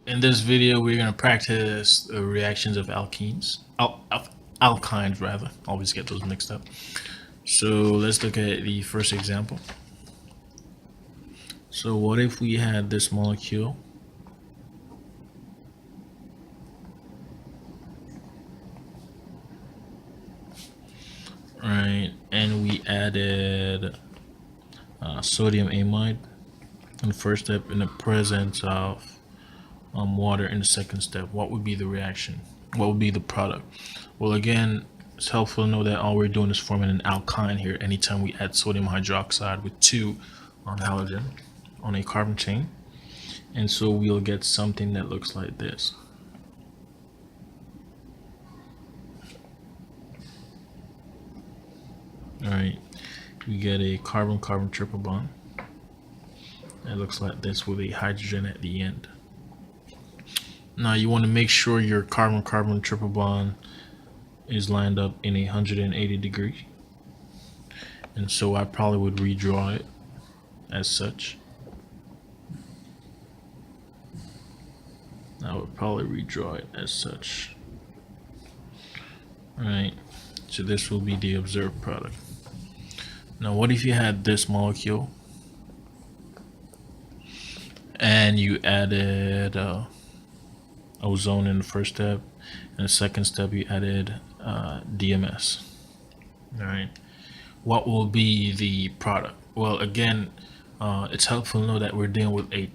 in this video, we're going to practice the reactions of alkynes rather. Always get those mixed up. So let's look at the first example. So what if we had this molecule, right, and we added sodium amide in the first step in the presence of water in the second step? What would be the reaction? What would be the product? Well, again, it's helpful to know that all we're doing is forming an alkyne here anytime we add sodium hydroxide with 2 on halogen on a carbon chain. And so we'll get something that looks like this. All right, we get a carbon-carbon triple bond. It looks like this with a hydrogen at the end. Now you want to make sure your carbon-carbon triple bond is lined up in 180 degrees. And so I probably would redraw it as such. I would probably redraw it as such. All right, so this will be the observed product. Now what if you had this molecule and you added ozone in the first step, and the second step you added DMS? All right, what will be the product? Well, again, it's helpful to know that we're dealing with a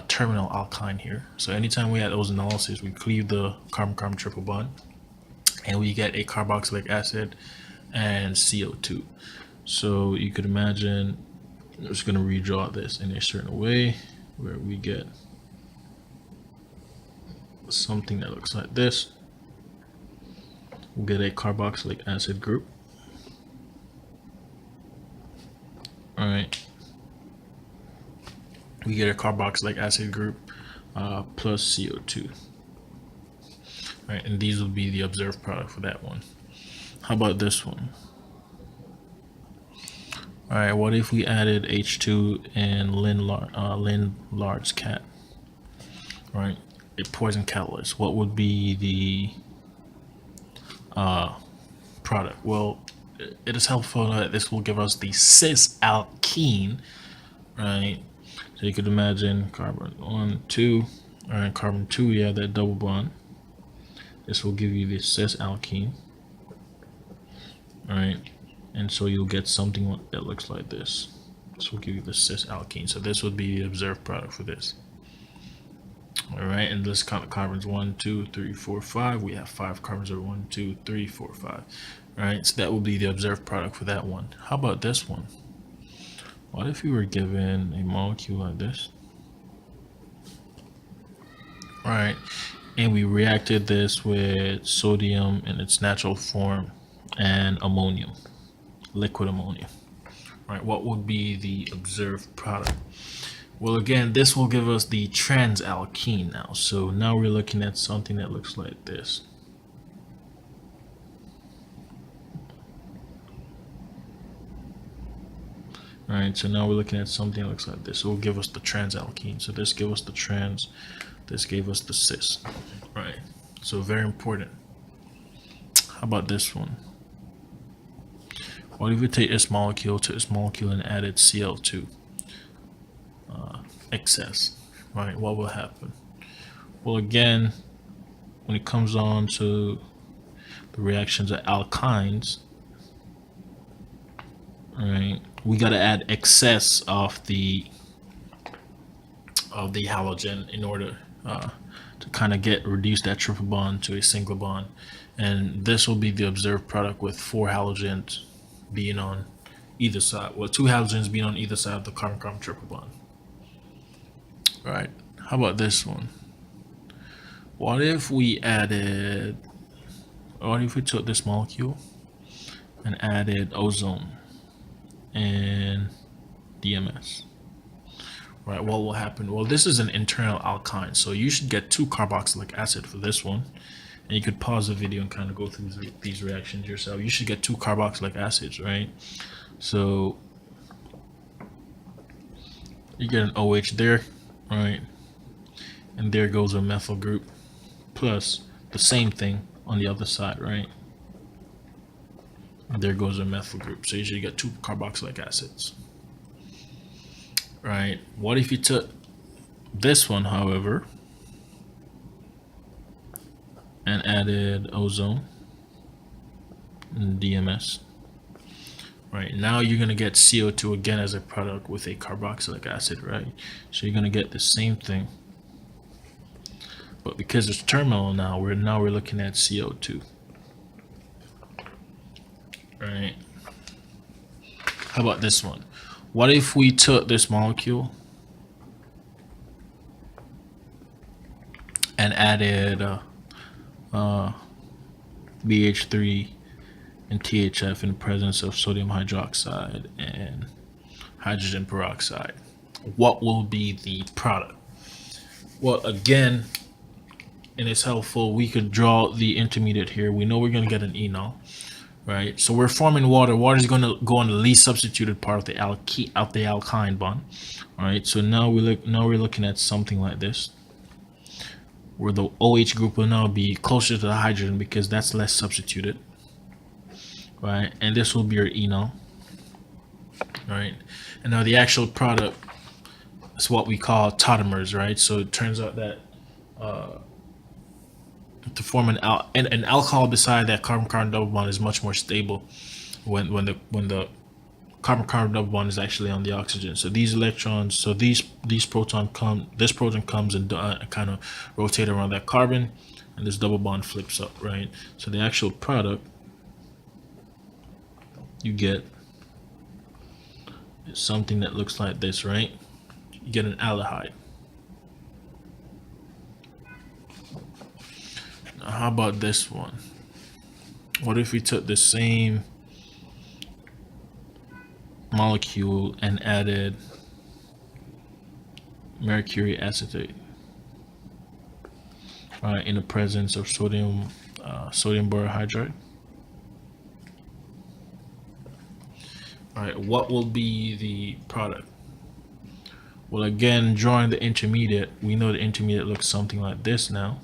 terminal alkyne here. So anytime we add ozonolysis, we cleave the carbon-carbon triple bond and we get a carboxylic acid and CO2. So you could imagine I'm just going to redraw this in a certain way where we get something that looks like this. We'll get a carboxylic acid group. All right, we get a carboxylic acid group plus CO2. All right, and these will be the observed product for that one. How about this one? All right, what if we added H2 and Lin-Lards cat, right? A poison catalyst. What would be the product? Well, it is helpful that this will give us the cis alkene, right? So you could imagine carbon 1, 2, all right, carbon 2, yeah, that double bond. This will give you the cis alkene, all right? And so you'll get something that looks like this. This will give you the cis alkene. So this would be the observed product for this. All right, and this count carbons 1, 2, 3, 4, 5. We have 5 carbons over 1, 2, 3, 4, 5. All right, so that will be the observed product for that one. How about this one? What if we were given a molecule like this? All right, and we reacted this with sodium in its natural form and ammonium, liquid ammonia. All right, what would be the observed product? Well, again, this will give us the transalkene now. So now we're looking at something that looks like this. All right, so now we're looking at something that looks like this. It will give us the transalkene. So this gave us the trans, this gave us the cis. All right, so very important. How about this one? What if we take this molecule to this molecule and added Cl2 excess, right? What will happen? Well, again, when it comes on to the reactions of alkynes, right, we got to add excess of the halogen in order to kind of reduce that triple bond to a single bond, and this will be the observed product with 4 halogens being on either side. Well, 2 halogens being on either side of the carbon-carbon triple bond. All right, how about this one? What if we took this molecule and added ozone and DMS? Right, what will happen? Well, this is an internal alkyne, so you should get 2 carboxylic acid for this one. And you could pause the video and kind of go through these reactions yourself. You should get 2 carboxylic acids, right? So you get an OH there, right? and there goes a methyl group, plus the same thing on the other side, right? And there goes a methyl group. So you should get 2 carboxylic acids, right? What if you took this one, however, and added ozone and DMS? Right, now you're going to get CO2 again as a product with a carboxylic acid, right? So you're going to get the same thing. But because it's terminal now, we're looking at CO2. Right? How about this one? What if we took this molecule and added BH3 and THF in the presence of sodium hydroxide and hydrogen peroxide? What will be the product? Well, again, and it's helpful, we could draw the intermediate here. We know we're going to get an enol, right? So we're forming water. Water is going to go on the least substituted part of the alkyne bond. All right, so now we're looking at something like this, where the OH group will now be closer to the hydrogen because that's less substituted, right? And this will be your enol, right? And now the actual product is what we call tautomers, right? So it turns out that to form an alcohol beside that carbon-carbon double bond is much more stable when the carbon-carbon double bond is actually on the oxygen. So these electrons, so this proton comes and kind of rotate around that carbon, and this double bond flips up, right? So the actual product you get is something that looks like this, right? You get an aldehyde. Now, how about this one? What if we took the same molecule and added mercury acetate, in the presence of sodium borohydride? All right, what will be the product? Well, again, drawing the intermediate, we know the intermediate looks something like this now,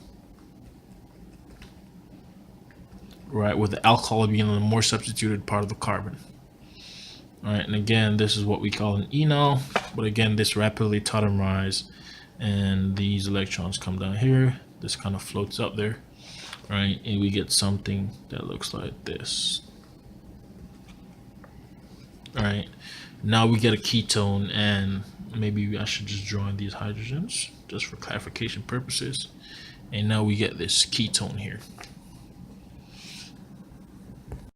right, with the alcohol being on the more substituted part of the carbon. All right, and again, this is what we call an enol, but again, this rapidly tautomerizes, and these electrons come down here. This kind of floats up there, right, and we get something that looks like this. All right, now we get a ketone, and maybe I should just join these hydrogens just for clarification purposes. And now we get this ketone here.